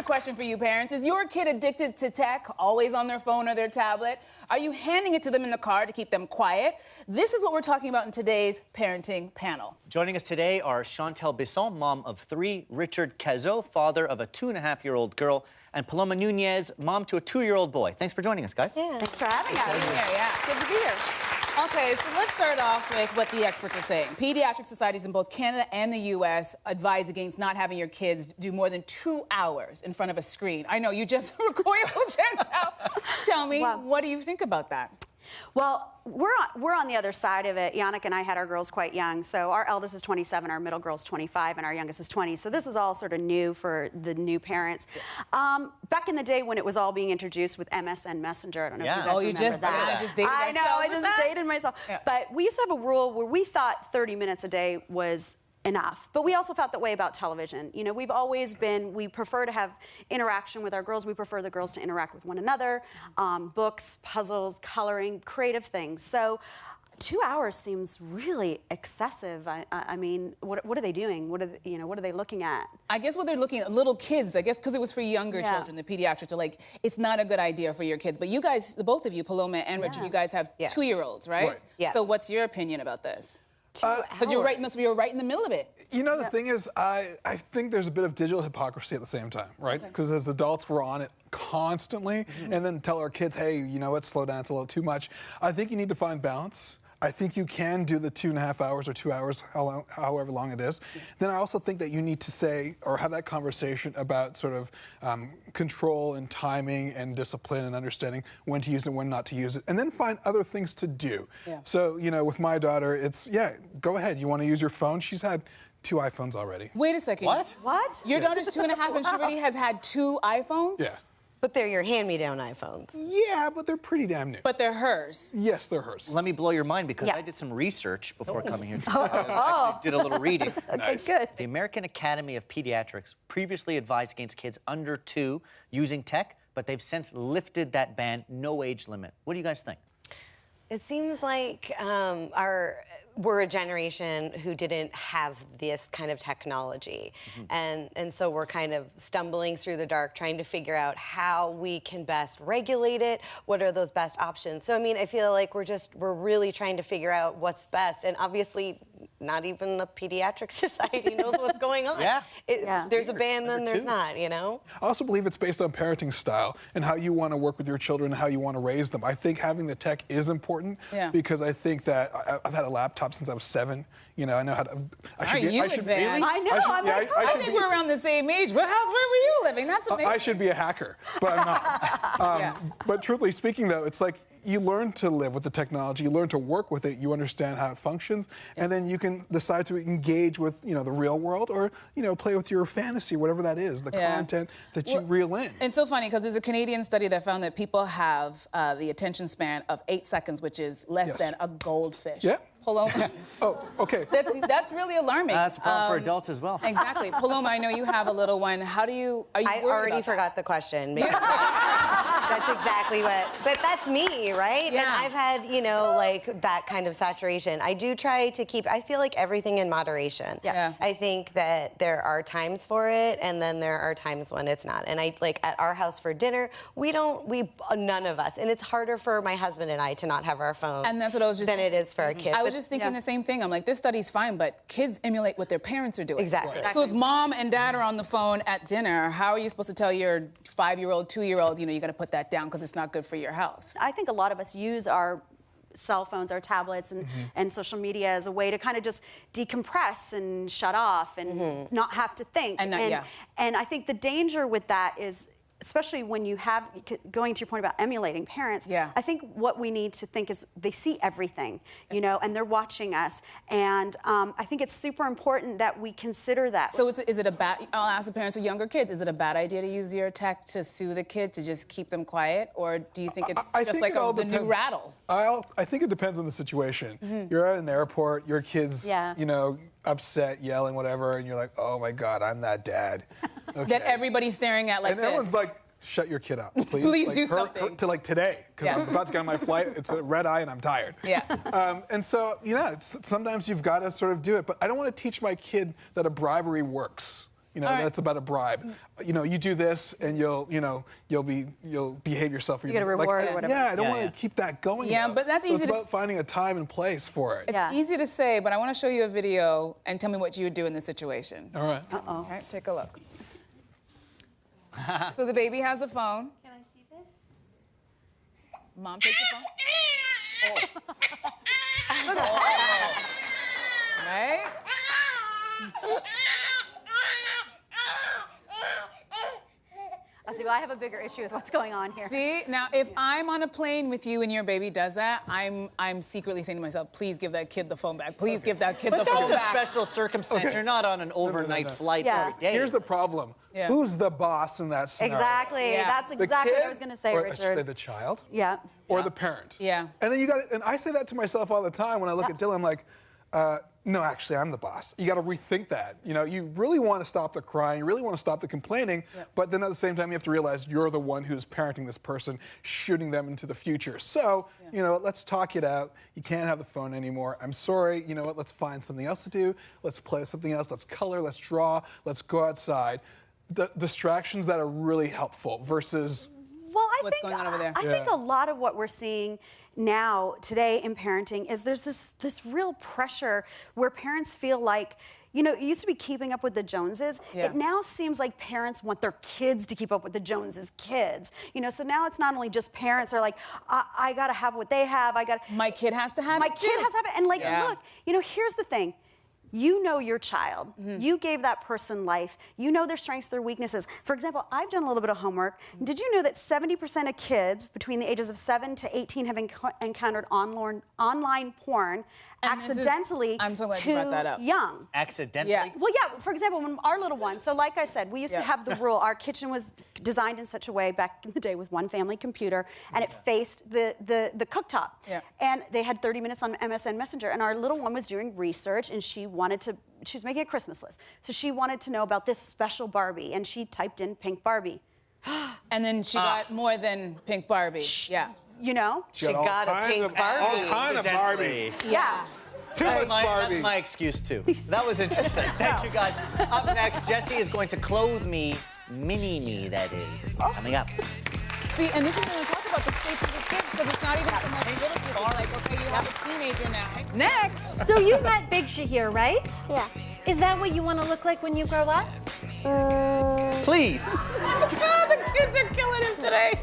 question for you parents. Is your kid addicted to tech, always on their phone or their tablet? Are you handing it to them in the car to keep them quiet? This is what we're talking about in today's parenting panel. Joining us today are Chantal Bisson, mom of 3, Richard Cazot, father of a 2.5-year-old girl, and Paloma Nunez, mom to a 2-year-old boy. Thanks for joining us, guys. Yeah. Thanks for having us. Yeah. Good to be here. Okay, so let's start off with what the experts are saying. Pediatric societies in both Canada and the U.S. advise against not having your kids do more than 2 hours in front of a screen. I know, you just recoiled, Chantal. Tell me, what do you think about that? Well, we're on the other side of it. Yannick and I had our girls quite young. So our eldest is 27, our middle girl's 25, and our youngest is 20. So this is all sort of new for the new parents. Back in the day when it was all being introduced with MSN Messenger, I don't know if you guys remember that. I just dated I know, I just dated myself. Yeah. But we used to have a rule where we thought 30 minutes a day was enough. But we also felt that way about television. You know, we've always been, we prefer to have interaction with our girls. We prefer the girls to interact with one another. Books, puzzles, coloring, creative things. So 2 hours seems really excessive. I mean, what are they doing? What are they, what are they looking at? I guess what they're looking at, little kids, I guess because it was for younger children, the pediatrics are like, it's not a good idea for your kids. But you guys, the both of you, Paloma and Richard, you guys have 2-year-olds, right? Yeah. So what's your opinion about this? 2 hours. Because you're right in the middle of it. You know, the thing is, I think there's a bit of digital hypocrisy at the same time, right? Because as adults, we're on it constantly, and then tell our kids, hey, you know what, slow down, it's a little too much. I think you need to find balance. I think you can do the 2.5 hours or 2 hours, however long it is. Then I also think that you need to say or have that conversation about sort of control and timing and discipline and understanding when to use it, when not to use it, and then find other things to do. Yeah. So, you know, with my daughter, it's, go ahead. You want to use your phone? She's had 2 iPhones already. Wait a second. What? What? Your daughter's 2.5 and she already has had 2 iPhones? Yeah. But they're your hand-me-down iPhones. Yeah, but they're pretty damn new. But they're hers. Yes, they're hers. Let me blow your mind because I did some research before coming here today. I actually did a little reading. Okay, good. The American Academy of Pediatrics previously advised against kids under 2 using tech, but they've since lifted that ban, no age limit. What do you guys think? It seems like we're a generation who didn't have this kind of technology. And so we're kind of stumbling through the dark, trying to figure out how we can best regulate it, what are those best options. So, I mean, I feel like we're really trying to figure out what's best. And obviously, not even the Pediatric Society knows what's going on. There's a ban, then there's not, you know? I also believe it's based on parenting style and how you want to work with your children and how you want to raise them. I think having the tech is important because I think that I've had a laptop since I was 7. You know, I know how to. Are you advanced? I know. I think we're around the same age. Where were you living? That's amazing. I should be a hacker, but I'm not. But truthfully speaking, though, it's like you learn to live with the technology, you learn to work with it, you understand how it functions, and then you can decide to engage with, the real world or, play with your fantasy, whatever that is, the content that you reel in. It's so funny because there's a Canadian study that found that people have the attention span of 8 seconds, which is less than a goldfish. Yeah. Paloma. Oh, okay. That's really alarming. That's a problem for adults as well. Exactly. Paloma, I know you have a little one. Are you I already forgot the question. That's exactly but that's me, right? Yeah. And I've had, like that kind of saturation. I do try to I feel like everything in moderation. Yeah. I think that there are times for it and then there are times when it's not. And at our house for dinner, none of us, and it's harder for my husband and I to not have our phones and that's what I was just than it is for our kids. I was just thinking the same thing. I'm like, this study's fine, but kids emulate what their parents are doing. Exactly. So if mom and dad are on the phone at dinner, how are you supposed to tell your 5-year-old, 2-year-old, you got to put that down because it's not good for your health? I think a lot of us use our cell phones, our tablets, and social media as a way to kind of just decompress and shut off and not have to think. And I think the danger with that is, especially when you have, going to your point about emulating parents, I think what we need to think is they see everything, and they're watching us. And I think it's super important that we consider that. So is it a bad, I'll ask the parents with younger kids, is it a bad idea to use your tech to soothe a kid, to just keep them quiet? Or do you think it's just like the new rattle? I think it depends on the situation. You're at an airport, your kid's, upset, yelling, whatever, and you're like, oh my God, I'm that dad. Okay. That everybody's staring at like and everyone's like, shut your kid up, please. Please do something. To today, because I'm about to get on my flight, it's a red eye and I'm tired. And so, sometimes you've got to sort of do it, but I don't want to teach my kid that a bribery works. You know, that's about a bribe. You know, you do this and you'll behave yourself. You get a reward or whatever. Yeah, I don't want to keep that going. Yeah, though. but that's So easy it's to about finding a time and place for it. It's easy to say, but I want to show you a video and tell me what you would do in this situation. All right. All right, take a look. So the baby has the phone. Can I see this? Mom takes the phone. Right? See, well, I have a bigger issue with what's going on here. See, now if I'm on a plane with you and your baby does that, I'm secretly saying to myself, please give that kid the phone back. Please give that kid the phone That's a back. special circumstance. You're not on an overnight flight Yeah. every day. Here's the problem. Yeah. Who's the boss in that scenario? Exactly. Yeah. That's The exactly what I kid, was going to say, or Richard. I should say the child. Yeah. Or the parent. Yeah. And then and I say that to myself all the time when I look at Dylan, I'm like, no, actually, I'm the boss. You got to rethink that. You know, you really want to stop the crying, you really want to stop the complaining, but then at the same time, you have to realize you're the one who's parenting this person, shooting them into the future. So, you know, let's talk it out. You can't have the phone anymore. I'm sorry. You know what? Let's find something else to do. Let's play with something else. Let's color. Let's draw. Let's go outside. The distractions that are really helpful versus. Well, I What's think going on over there? I think a lot of what we're seeing now today in parenting is there's this real pressure where parents feel like, you know, it used to be keeping up with the Joneses. Yeah. It now seems like parents want their kids to keep up with the Joneses' kids. You know, so now it's not only just parents are like, I gotta have what they have. My kid has to have my it kid too. has to have it. And like, Yeah. look, you know, here's the thing. You know your child. You gave that person life. You know their strengths, their weaknesses. For example, I've done a little bit of homework. Did you know that 70% of kids between the ages of 7 to 18 have encountered online porn And this is- accidentally I'm so glad too you brought that up. young? Accidentally? Yeah. Well, yeah, for example, when our little one, so like I said, we used to Yeah. have the rule, our kitchen was designed in such a way back in the day with one family computer, and it faced the cooktop. Yeah. And they had 30 minutes on MSN Messenger, and our little one was doing research, and she was making a Christmas list. So she wanted to know about this special Barbie, and she typed in pink Barbie. And then she got more than pink Barbie. Yeah. You know? She got a pink Barbie. All kind of Barbie. Yeah. Too much Barbie. That's my excuse too. That was interesting. Thank you guys. Up next, Jesse is going to clothe me, mini-me that is. Coming up. See, and this is when we talk about the stage of the kids, because it's not even so much little kids. It's like, okay, you have a teenager now. Next. So you met Big Shahir, right? Yeah. Is that what you want to look like when you grow up? Please. Oh, the kids are killing him today.